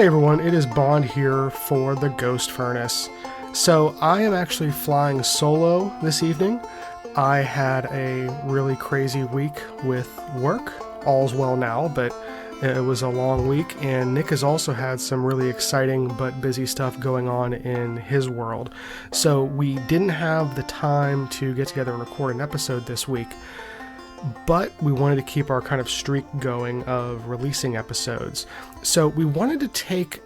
Hey everyone, it is Bond here for the Ghost Furnace. So I am actually flying solo this evening. I had a really crazy week with work. All's well now, but it was a long week, and Nick has also had some really exciting but busy stuff going on in his world. So we didn't have the time to get together and record an episode this week, but we wanted to keep our kind of streak going of releasing episodes. So we wanted to take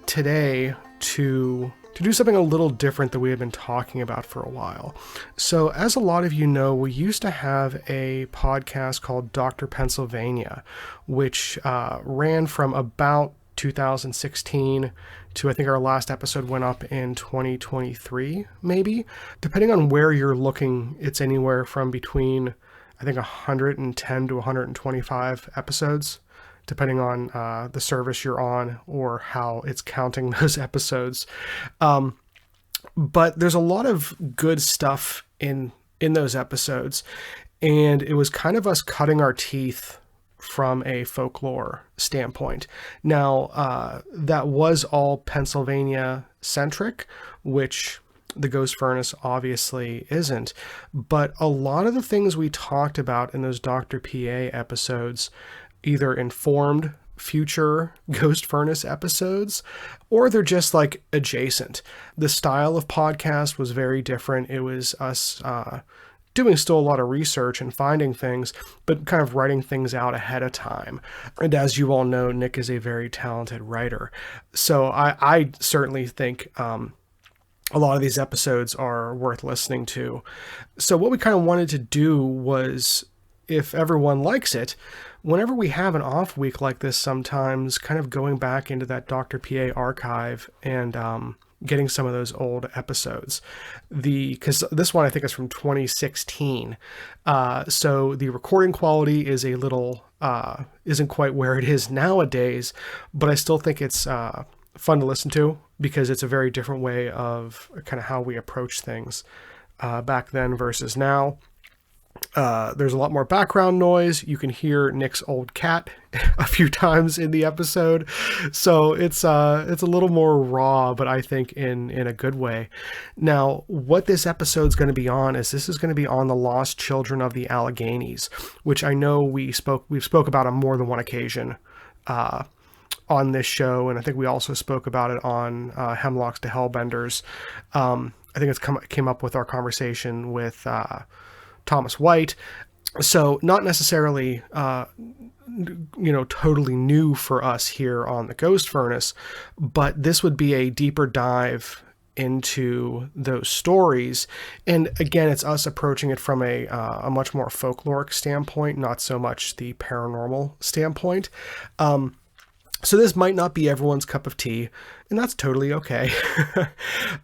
today to do something a little different that we have been talking about for a while. So as a lot of you know, we used to have a podcast called Dr. Pennsylvania, which ran from about 2016 to, I think our last episode went up in 2023, maybe. Depending on where you're looking, it's anywhere from between, I think, 110 to 125 episodes, depending on the service you're on or how it's counting those episodes. But there's a lot of good stuff in those episodes, and it was kind of us cutting our teeth from a folklore standpoint. Now, that was all Pennsylvania centric, which the Ghost Furnace obviously isn't, but a lot of the things we talked about in those Dr. PA episodes either informed future Ghost Furnace episodes, or they're just like adjacent. The style of podcast was very different. It was us doing still a lot of research and finding things, but kind of writing things out ahead of time. And as you all know, Nick is a very talented writer. So I certainly think a lot of these episodes are worth listening to. So what we kind of wanted to do was, if everyone likes it, whenever we have an off week like this, sometimes kind of going back into that Dr. PA archive and getting some of those old episodes. Because this one I think is from 2016. So the recording quality is a little, isn't quite where it is nowadays, but I still think it's fun to listen to because it's a very different way of kind of how we approach things back then versus now. There's a lot more background noise. You can hear Nick's old cat a few times in the episode. So it's a little more raw, but I think in a good way. Now, what this episode's going to be on is this is going to be on the lost children of the Alleghenies, which I know we've spoke about on more than one occasion on this show. And I think we also spoke about it on Hemlocks to Hellbenders. I think it came up with our conversation with Thomas White. So not necessarily, totally new for us here on the Ghost Furnace, but this would be a deeper dive into those stories. And again, it's us approaching it from a much more folkloric standpoint, not so much the paranormal standpoint. So this might not be everyone's cup of tea, and that's totally okay.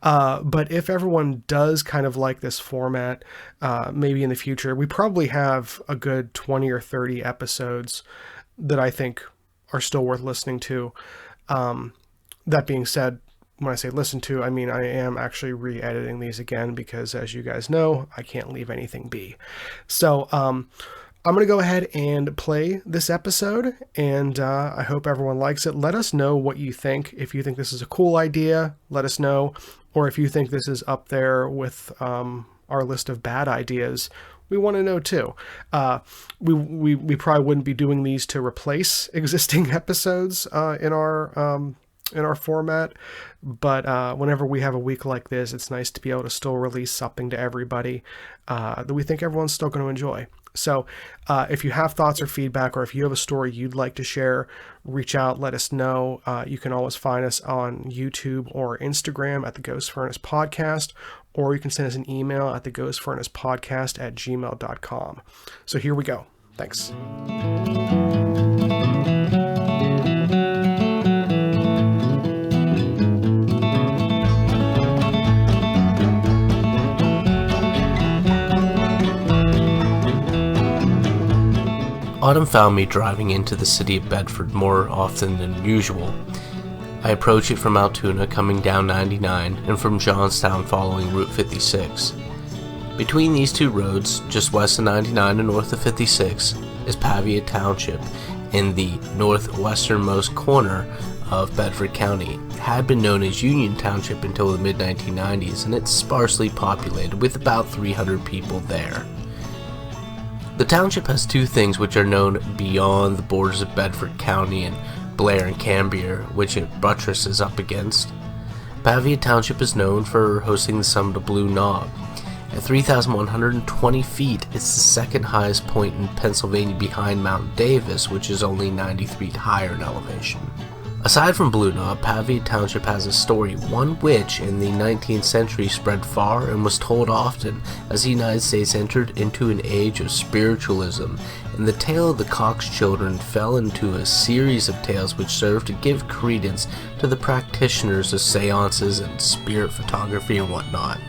But if everyone does kind of like this format, maybe in the future, we probably have a good 20 or 30 episodes that I think are still worth listening to. That being said, when I say listen to, I mean I am actually re-editing these again because, as you guys know, I can't leave anything be. So I'm going to go ahead and play this episode, and I hope everyone likes it. Let us know what you think. If you think this is a cool idea, let us know. Or if you think this is up there with our list of bad ideas, we want to know too. We probably wouldn't be doing these to replace existing episodes in our format, but whenever we have a week like this, it's nice to be able to still release something to everybody that we think everyone's still going to enjoy. So if you have thoughts or feedback, or if you have a story you'd like to share, reach out, let us know. You can always find us on YouTube or Instagram at the Ghost Furnace Podcast, or you can send us an email at theghostfurnacepodcast@gmail.com. So here we go. Thanks. Autumn found me driving into the city of Bedford more often than usual. I approach it from Altoona coming down 99 and from Johnstown following Route 56. Between these two roads, just west of 99 and north of 56, is Pavia Township in the northwesternmost corner of Bedford County had been known as Union Township until the mid-1990s, and it's sparsely populated with about 300 people there. The township has two things which are known beyond the borders of Bedford County and Blair and Cambier, which it buttresses up against. Pavia Township is known for hosting the summit of Blue Knob. At 3,120 feet, it's the second highest point in Pennsylvania behind Mount Davis, which is only 90 feet higher in elevation. Aside from Blue Knob, Pavia Township has a story, one which in the 19th century spread far and was told often as the United States entered into an age of spiritualism, and the tale of the Cox children fell into a series of tales which served to give credence to the practitioners of seances and spirit photography and whatnot.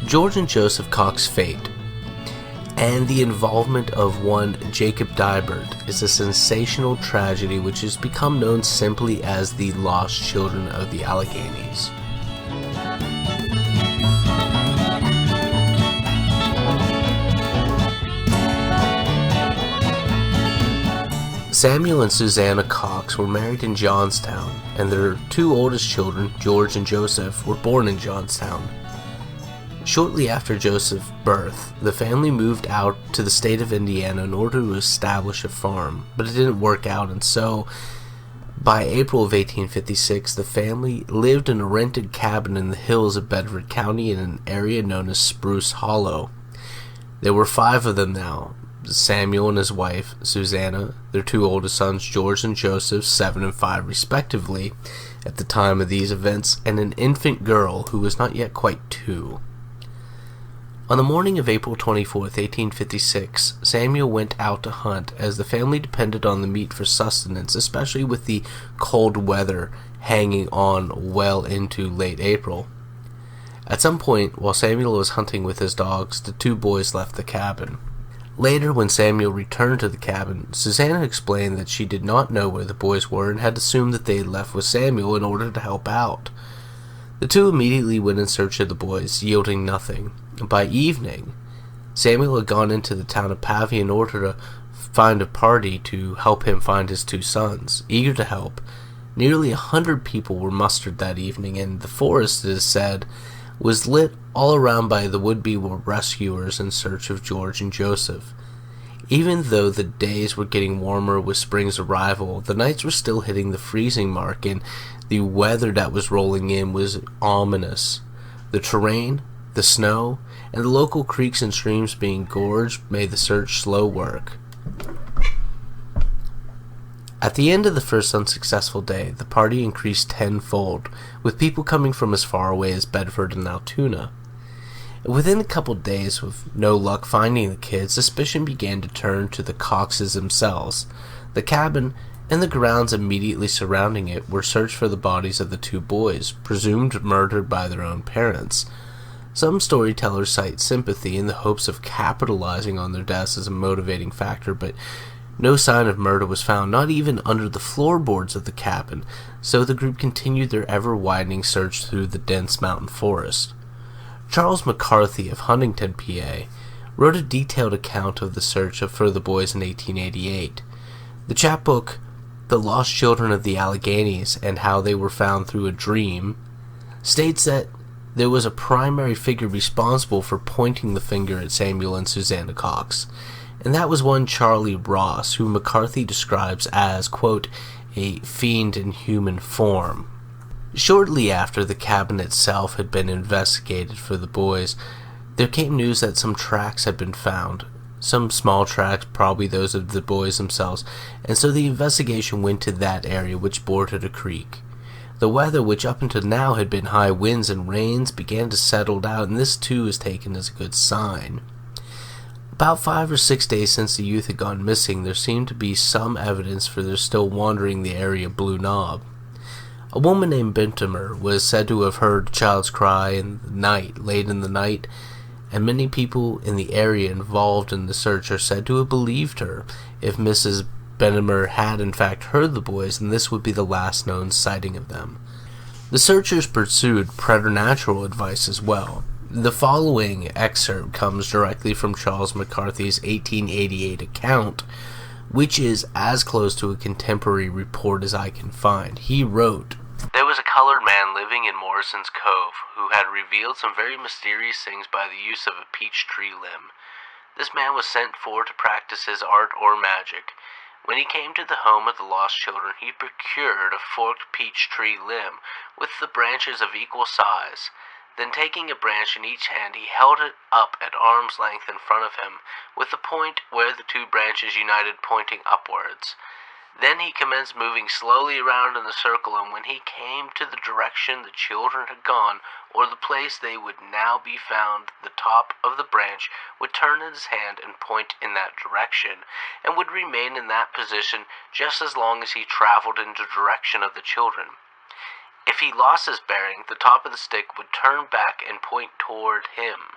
George and Joseph Cox's fate and the involvement of one Jacob Dibert is a sensational tragedy which has become known simply as the Lost Children of the Alleghenies. Samuel and Susanna Cox were married in Johnstown, and their two oldest children, George and Joseph, were born in Johnstown. Shortly after Joseph's birth, the family moved out to the state of Indiana in order to establish a farm, but it didn't work out, and so by April of 1856, the family lived in a rented cabin in the hills of Bedford County in an area known as Spruce Hollow. There were 5 of them now: Samuel and his wife, Susanna, their 2 oldest sons, George and Joseph, 7 and 5 respectively, at the time of these events, and an infant girl who was not yet quite 2. On the morning of April 24th, 1856, Samuel went out to hunt as the family depended on the meat for sustenance, especially with the cold weather hanging on well into late April. At some point, while Samuel was hunting with his dogs, the 2 boys left the cabin. Later, when Samuel returned to the cabin, Susanna explained that she did not know where the boys were and had assumed that they had left with Samuel in order to help out. The 2 immediately went in search of the boys, yielding nothing. By evening, Samuel had gone into the town of Pavia in order to find a party to help him find his 2 sons. Eager to help, nearly 100 people were mustered that evening, and the forest, it is said, was lit all around by the would-be rescuers in search of George and Joseph. Even though the days were getting warmer with spring's arrival, the nights were still hitting the freezing mark, and the weather that was rolling in was ominous. The terrain, the snow, and the local creeks and streams being gorged made the search slow work. At the end of the first unsuccessful day, the party increased tenfold, with people coming from as far away as Bedford and Altoona. Within a couple days, with no luck finding the kids, suspicion began to turn to the Coxes themselves. The cabin and the grounds immediately surrounding it were searched for the bodies of the 2 boys, presumed murdered by their own parents. Some storytellers cite sympathy in the hopes of capitalizing on their deaths as a motivating factor, but no sign of murder was found, not even under the floorboards of the cabin, so the group continued their ever-widening search through the dense mountain forest. Charles McCarthy of Huntington, PA, wrote a detailed account of the search for the boys in 1888. The chapbook, The Lost Children of the Alleghenies and How They Were Found Through a Dream, states that there was a primary figure responsible for pointing the finger at Samuel and Susanna Cox, and that was one Charlie Ross, whom McCarthy describes as, quote, a fiend in human form. Shortly after the cabin itself had been investigated for the boys, there came news that some tracks had been found. Some small tracks, probably those of the boys themselves, and so the investigation went to that area, which bordered a creek. The weather, which up until now had been high winds and rains, began to settle down, and this too is taken as a good sign. About 5 or 6 days since the youth had gone missing, there seemed to be some evidence for their still wandering the area of Blue Knob. A woman named Bentimer was said to have heard a child's cry late in the night, and many people in the area involved in the search are said to have believed her. If Mrs. Bentimer had in fact heard the boys, then this would be the last known sighting of them. The searchers pursued preternatural advice as well. The following excerpt comes directly from Charles McCarthy's 1888 account, which is as close to a contemporary report as I can find. He wrote, "There was a colored man living in Morrison's Cove who had revealed some very mysterious things by the use of a peach tree limb. This man was sent for to practice his art or magic. When he came to the home of the lost children, he procured a forked peach tree limb with the branches of equal size. Then taking a branch in each hand, he held it up at arm's length in front of him, with the point where the two branches united pointing upwards. Then he commenced moving slowly around in the circle, and when he came to the direction the children had gone, or the place they would now be found, the top of the branch would turn in his hand and point in that direction, and would remain in that position just as long as he traveled in the direction of the children. If he lost his bearing, the top of the stick would turn back and point toward him.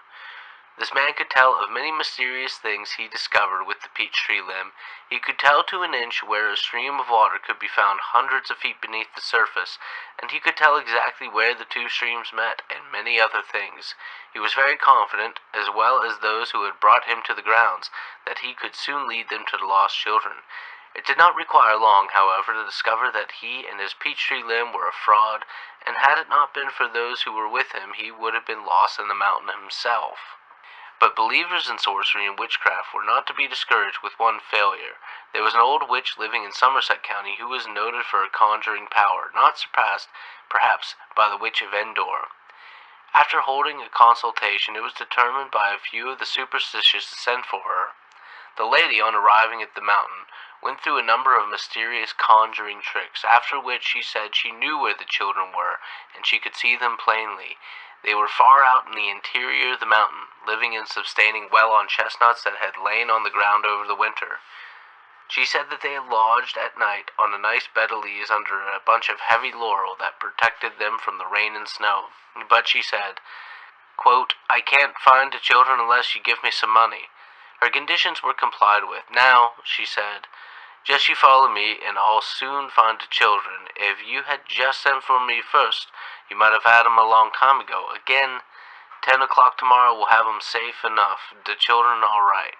This man could tell of many mysterious things he discovered with the peach tree limb. He could tell to an inch where a stream of water could be found hundreds of feet beneath the surface, and he could tell exactly where the two streams met, and many other things. He was very confident, as well as those who had brought him to the grounds, that he could soon lead them to the lost children. It did not require long, however, to discover that he and his peach tree limb were a fraud, and had it not been for those who were with him, he would have been lost in the mountain himself. But believers in sorcery and witchcraft were not to be discouraged with one failure. There was an old witch living in Somerset County who was noted for her conjuring power, not surpassed, perhaps, by the witch of Endor. After holding a consultation, it was determined by a few of the superstitious to send for her. The lady, on arriving at the mountain, went through a number of mysterious conjuring tricks, after which she said she knew where the children were, and she could see them plainly. They were far out in the interior of the mountain, living and sustaining well on chestnuts that had lain on the ground over the winter. She said that they had lodged at night on a nice bed of leaves under a bunch of heavy laurel that protected them from the rain and snow. But she said, quote, "I can't find the children unless you give me some money." Her conditions were complied with. "Now," she said, "just you follow me, and I'll soon find the children. If you had just sent for me first, you might have had 'em a long time ago. Again, 10 o'clock tomorrow will have 'em safe enough. The children all right."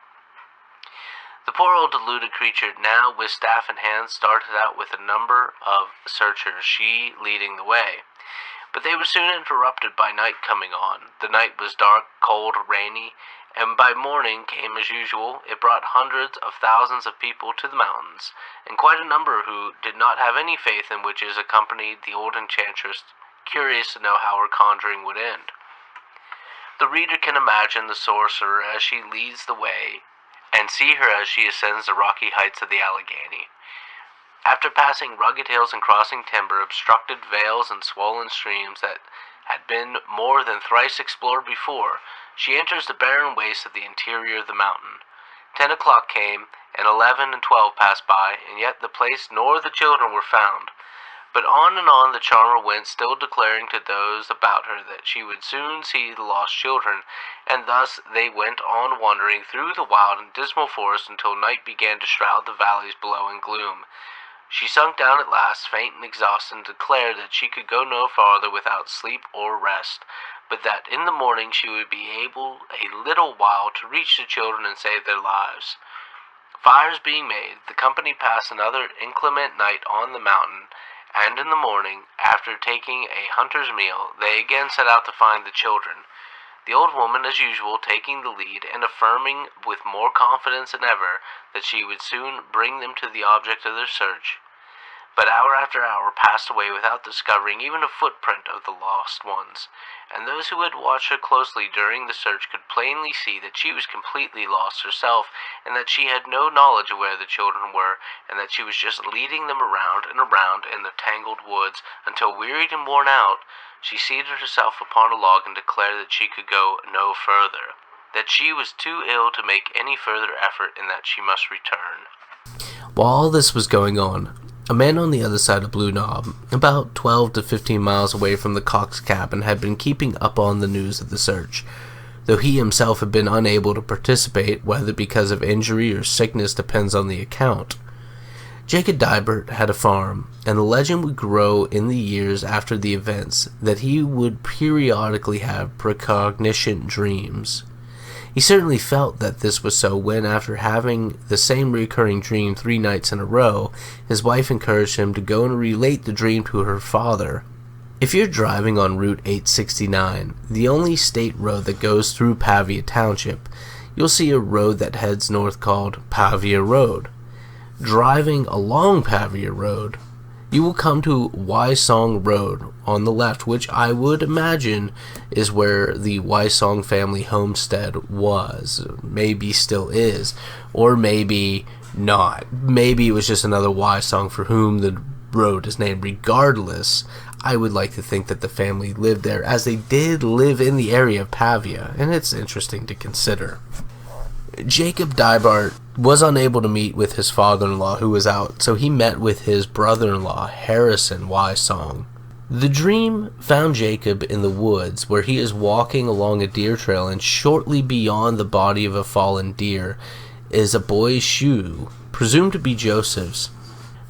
The poor old deluded creature, now with staff in hand, started out with a number of searchers, she leading the way. But they were soon interrupted by night coming on. The night was dark, cold, rainy, and by morning came as usual. It brought hundreds of thousands of people to the mountains, and quite a number who did not have any faith in witches accompanied the old enchantress, curious to know how her conjuring would end. The reader can imagine the sorcerer as she leads the way, and see her as she ascends the rocky heights of the Alleghenies. After passing rugged hills and crossing timber, obstructed vales and swollen streams that had been more than thrice explored before, she enters the barren waste of the interior of the mountain. 10 o'clock came, and 11 and 12 passed by, and yet the place nor the children were found. But on and on the charmer went, still declaring to those about her that she would soon see the lost children, and thus they went on wandering through the wild and dismal forest until night began to shroud the valleys below in gloom. She sunk down at last, faint and exhausted, and declared that she could go no farther without sleep or rest, but that in the morning she would be able a little while to reach the children and save their lives. Fires being made, the company passed another inclement night on the mountain, and in the morning, after taking a hunter's meal, they again set out to find the children. The old woman, as usual, taking the lead, and affirming with more confidence than ever that she would soon bring them to the object of their search. But hour after hour passed away without discovering even a footprint of the lost ones, and those who had watched her closely during the search could plainly see that she was completely lost herself, and that she had no knowledge of where the children were, and that she was just leading them around and around in the tangled woods, until, wearied and worn out, she seated herself upon a log and declared that she could go no further, that she was too ill to make any further effort, and that she must return. While all this was going on, a man on the other side of Blue Knob, about 12 to 15 miles away from the Cox cabin, had been keeping up on the news of the search, though he himself had been unable to participate, whether because of injury or sickness depends on the account. Jacob Dibert had a farm, and the legend would grow in the years after the events that he would periodically have precognition dreams. He certainly felt that this was so when, after having the same recurring dream 3 nights in a row, his wife encouraged him to go and relate the dream to her father. If you're driving on Route 869, the only state road that goes through Pavia Township, you'll see a road that heads north called Pavia Road. Driving along Pavia Road, you will come to Wysong Road on the left, which I would imagine is where the Wysong family homestead was. Maybe still is, or maybe not. Maybe it was just another Wysong for whom the road is named. Regardless, I would like to think that the family lived there, as they did live in the area of Pavia, and it's interesting to consider. Jacob Dybart was unable to meet with his father-in-law, who was out, so he met with his brother-in-law, Harrison Wysong. The dream found Jacob in the woods, where he is walking along a deer trail, and shortly beyond the body of a fallen deer is a boy's shoe, presumed to be Joseph's.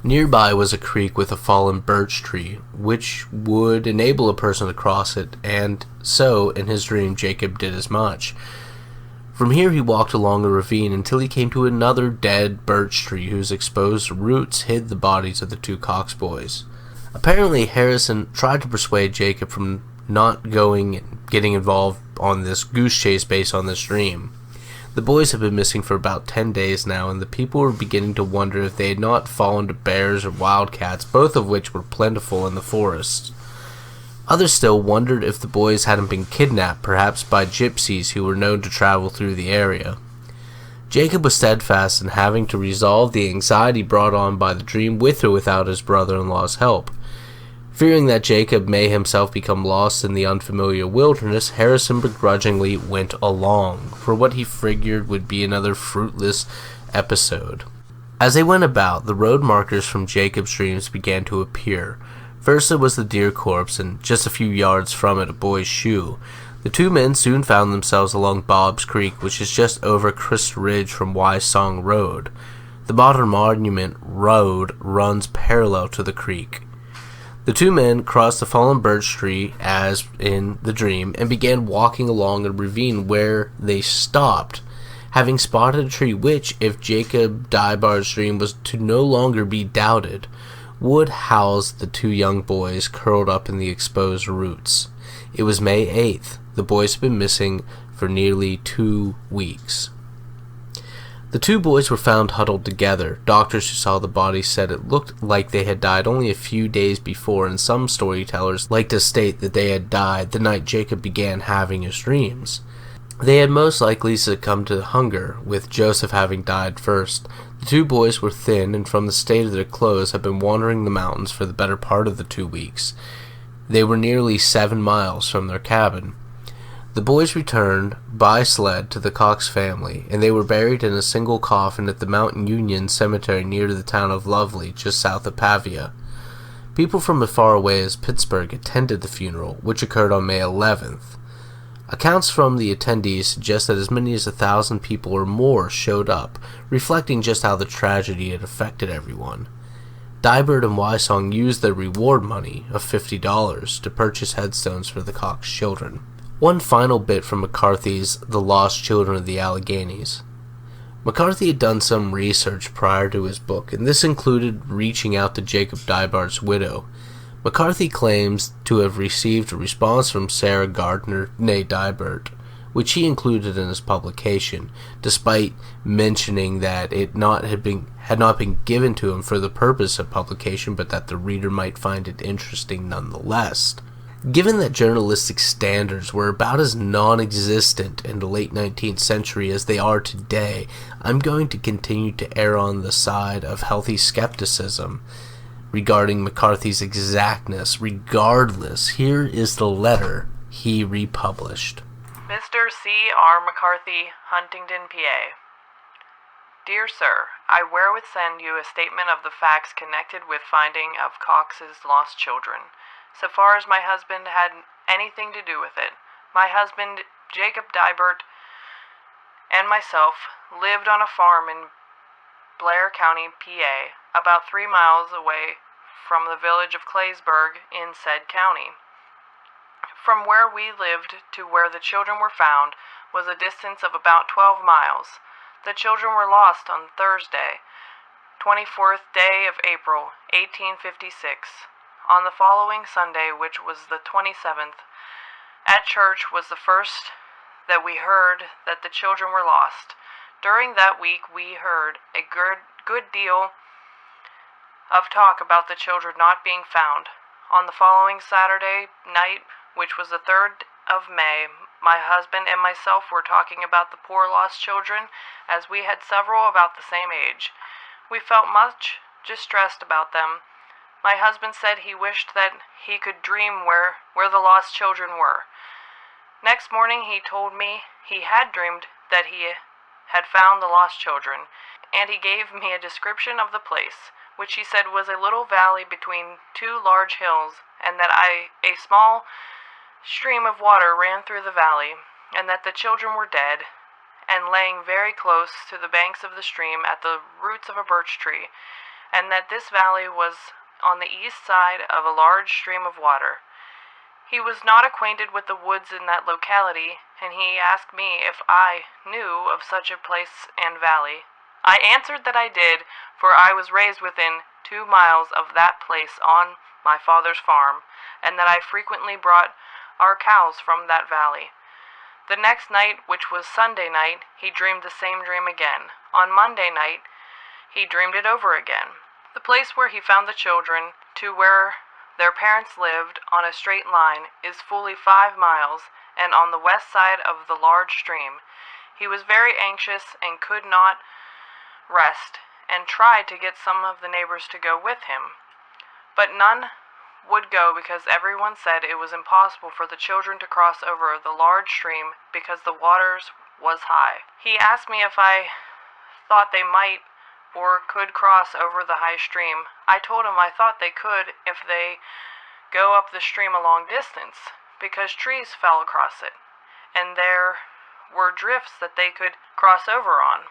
Nearby was a creek with a fallen birch tree, which would enable a person to cross it, and so, in his dream, Jacob did as much. From here he walked along a ravine until he came to another dead birch tree whose exposed roots hid the bodies of the 2 Cox boys. Apparently Harrison tried to persuade Jacob from not going and getting involved on this goose chase based on this dream. The boys have been missing for about 10 days now, and the people were beginning to wonder if they had not fallen to bears or wildcats, both of which were plentiful in the forest. Others still wondered if the boys hadn't been kidnapped, perhaps by gypsies who were known to travel through the area. Jacob was steadfast in having to resolve the anxiety brought on by the dream with or without his brother-in-law's help. Fearing that Jacob may himself become lost in the unfamiliar wilderness, Harrison begrudgingly went along, for what he figured would be another fruitless episode. As they went about, the road markers from Jacob's dreams began to appear. First it was the deer corpse, and just a few yards from it a boy's shoe. The 2 men soon found themselves along Bob's Creek, which is just over Crest Ridge from Wysong Road. The modern monument road runs parallel to the creek. The 2 men crossed the fallen birch tree, as in the dream, and began walking along a ravine where they stopped, having spotted a tree which, if Jacob Dybart's dream was to no longer be doubted, would house the 2 young boys curled up in the exposed roots. It was May 8th. The boys had been missing for nearly 2 weeks. The 2 boys were found huddled together. Doctors who saw the bodies said it looked like they had died only a few days before, and some storytellers like to state that they had died the night Jacob began having his dreams. They had most likely succumbed to hunger, with Joseph having died first. The 2 boys were thin, and from the state of their clothes had been wandering the mountains for the better part of the 2 weeks. They were nearly 7 miles from their cabin. The boys returned by sled to the Cox family, and they were buried in a single coffin at the Mount Union Cemetery near to the town of Lovely, just south of Pavia. People from as far away as Pittsburgh attended the funeral, which occurred on May 11th. Accounts from the attendees suggest that as many as 1,000 people or more showed up, reflecting just how the tragedy had affected everyone. Dybart and Wysong used their reward money of $50 to purchase headstones for the Cox children. One final bit from McCarthy's The Lost Children of the Alleghenies. McCarthy had done some research prior to his book, and this included reaching out to Jacob Dybart's widow. McCarthy claims to have received a response from Sarah Gardner, née Dybart, which he included in his publication, despite mentioning that it had not been given to him for the purpose of publication, but that the reader might find it interesting nonetheless. Given that journalistic standards were about as non-existent in the late 19th century as they are today, I'm going to continue to err on the side of healthy skepticism regarding McCarthy's exactness. Regardless, here is the letter he republished. Mr. C. R. McCarthy, Huntington, PA. Dear Sir, I herewith send you a statement of the facts connected with finding of Cox's lost children, so far as my husband had anything to do with it. My husband, Jacob Dybart, and myself lived on a farm in Blair County, PA, about 3 miles away from the village of Claysburg in said county. From where we lived to where the children were found was a distance of about 12 miles. The children were lost on Thursday, 24th day of April, 1856. On the following Sunday, which was the 27th, at church was the first that we heard that the children were lost. During that week, we heard a good deal of talk about the children not being found. On the following Saturday night, which was the 3rd of May, my husband and myself were talking about the poor lost children, as we had several about the same age. We felt much distressed about them. My husband said he wished that he could dream where the lost children were. Next morning he told me he had dreamed that he had found the lost children, and he gave me a description of the place, which he said was a little valley between two large hills, and that a small stream of water ran through the valley, and that the children were dead, and laying very close to the banks of the stream at the roots of a birch tree, and that this valley was on the east side of a large stream of water. He was not acquainted with the woods in that locality, and he asked me if I knew of such a place and valley. I answered that I did, for I was raised within 2 miles of that place on my father's farm, and that I frequently brought our cows from that valley. The next night, which was Sunday night, he dreamed the same dream again. On Monday night, he dreamed it over again. The place where he found the children, to where their parents lived, on a straight line, is fully 5 miles, and on the west side of the large stream. He was very anxious and could not rest, and tried to get some of the neighbors to go with him. But none would go, because everyone said it was impossible for the children to cross over the large stream because the waters was high. He asked me if I thought they might or could cross over the high stream. I told him I thought they could if they go up the stream a long distance, because trees fell across it, and there were drifts that they could cross over on.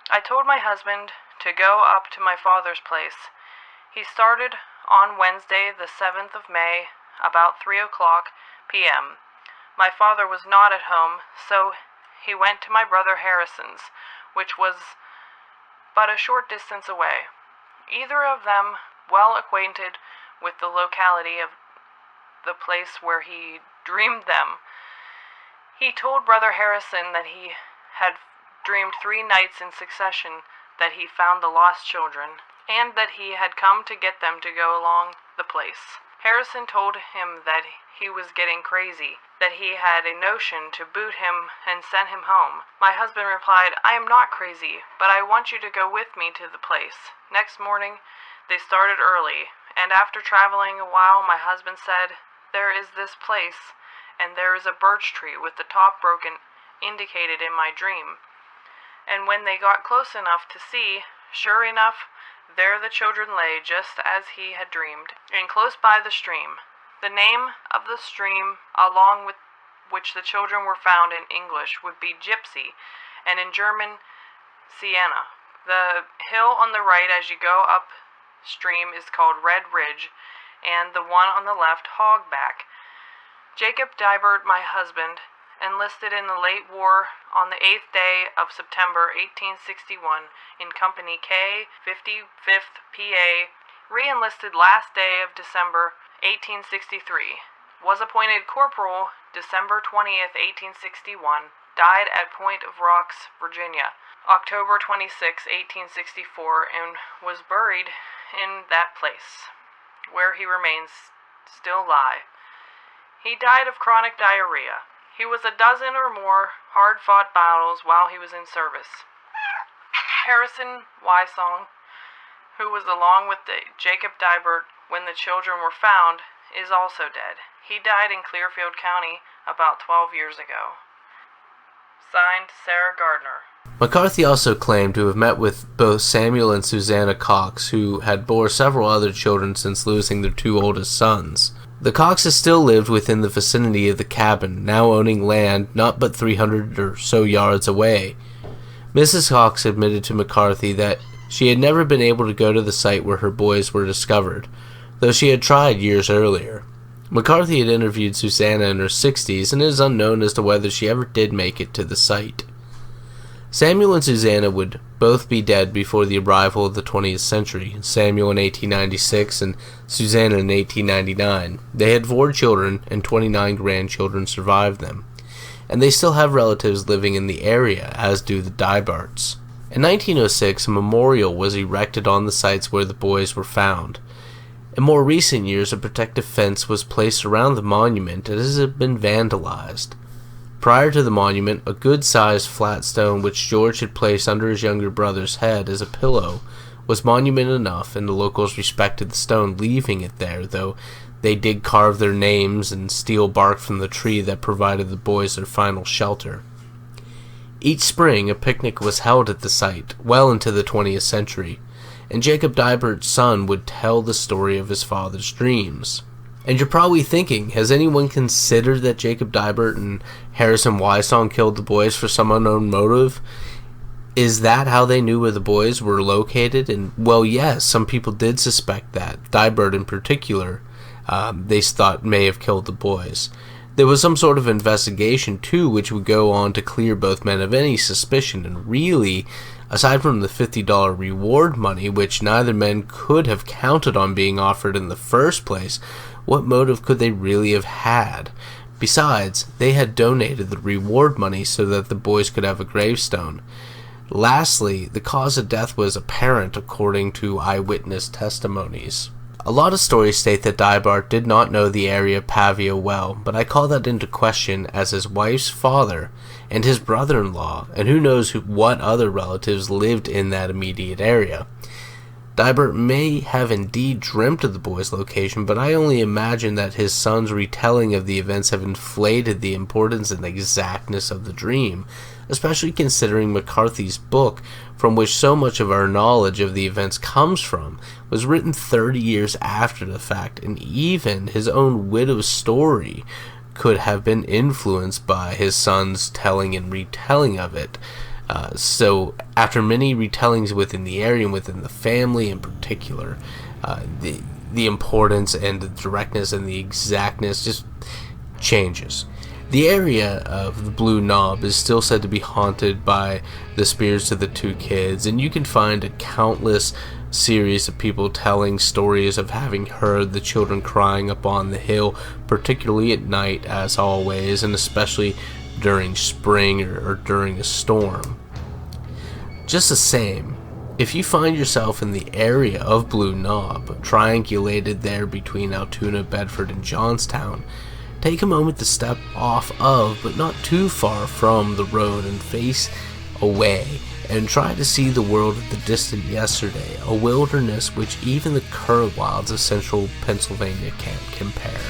I told my husband to go up to my father's place. He started on Wednesday, the 7th of May, about 3 o'clock p.m. My father was not at home, so he went to my brother Harrison's, which was but a short distance away. Either of them well acquainted with the locality of the place where he dreamed them. He told Brother Harrison that he had dreamed 3 nights in succession that he found the lost children, and that he had come to get them to go along the place. Harrison told him that he was getting crazy, that he had a notion to boot him and send him home. My husband replied, "I am not crazy, but I want you to go with me to the place." Next morning, they started early, and after traveling a while, my husband said, "There is this place, and there is a birch tree with the top broken, indicated in my dream." And when they got close enough to see, sure enough, there the children lay just as he had dreamed, and close by the stream. The name of the stream along with which the children were found in English would be Gypsy, and in German, Sienna. The hill on the right as you go up stream is called Red Ridge, and the one on the left, Hogback. Jacob Dibert, my husband, enlisted in the late war on the 8th day of September 1861 in Company K, 55th PA, re-enlisted last day of December 1863, was appointed corporal December 20th, 1861, died at Point of Rocks, Virginia, October 26, 1864, and was buried in that place, where he remains still lie. He died of chronic diarrhea. He was a dozen or more hard-fought battles while he was in service. Harrison Wysong, who was along with Jacob Dibert when the children were found, is also dead. He died in Clearfield County about 12 years ago. Signed, Sarah Gardner. McCarthy also claimed to have met with both Samuel and Susanna Cox, who had bore several other children since losing their 2 oldest sons. The Coxes still lived within the vicinity of the cabin, now owning land not but 300 or so yards away. Mrs. Cox admitted to McCarthy that she had never been able to go to the site where her boys were discovered, though she had tried years earlier. McCarthy had interviewed Susanna in her 60s, and it is unknown as to whether she ever did make it to the site. Samuel and Susanna would both be dead before the arrival of the 20th century, Samuel in 1896 and Susanna in 1899. They had 4 children, and 29 grandchildren survived them. And they still have relatives living in the area, as do the Dybarts. In 1906, a memorial was erected on the sites where the boys were found. In more recent years, a protective fence was placed around the monument as it had been vandalized. Prior to the monument, a good-sized flat stone which George had placed under his younger brother's head as a pillow was monument enough, and the locals respected the stone, leaving it there, though they did carve their names and steal bark from the tree that provided the boys their final shelter. Each spring, a picnic was held at the site, well into the 20th century, and Jacob Dybart's son would tell the story of his father's dreams. And you're probably thinking, has anyone considered that Jacob Dybart and Harrison Wysong killed the boys for some unknown motive? Is that how they knew where the boys were located? And, well, yes, some people did suspect that. Dybart in particular, they thought may have killed the boys. There was some sort of investigation, too, which would go on to clear both men of any suspicion, and really, aside from the $50 reward money, which neither man could have counted on being offered in the first place, what motive could they really have had? Besides, they had donated the reward money so that the boys could have a gravestone. Lastly, the cause of death was apparent according to eyewitness testimonies. A lot of stories state that Dybart did not know the area of Pavia well, but I call that into question as his wife's father and his brother-in-law, and who knows what other relatives lived in that immediate area. Dybart may have indeed dreamt of the boys' location, but I only imagine that his son's retelling of the events have inflated the importance and exactness of the dream, especially considering McCarthy's book, from which so much of our knowledge of the events comes from, was written 30 years after the fact, and even his own widow's story could have been influenced by his son's telling and retelling of it. So after many retellings within the area and within the family in particular, the importance and the directness and the exactness just changes. The area of the Blue Knob is still said to be haunted by the spirits of the 2 kids, and you can find a countless series of people telling stories of having heard the children crying up on the hill, particularly at night, as always, and especially during spring or during a storm. Just the same, if you find yourself in the area of Blue Knob, triangulated there between Altoona, Bedford, and Johnstown, take a moment to step off of, but not too far from, the road and face away, and try to see the world of the distant yesterday, a wilderness which even the current wilds of central Pennsylvania can't compare.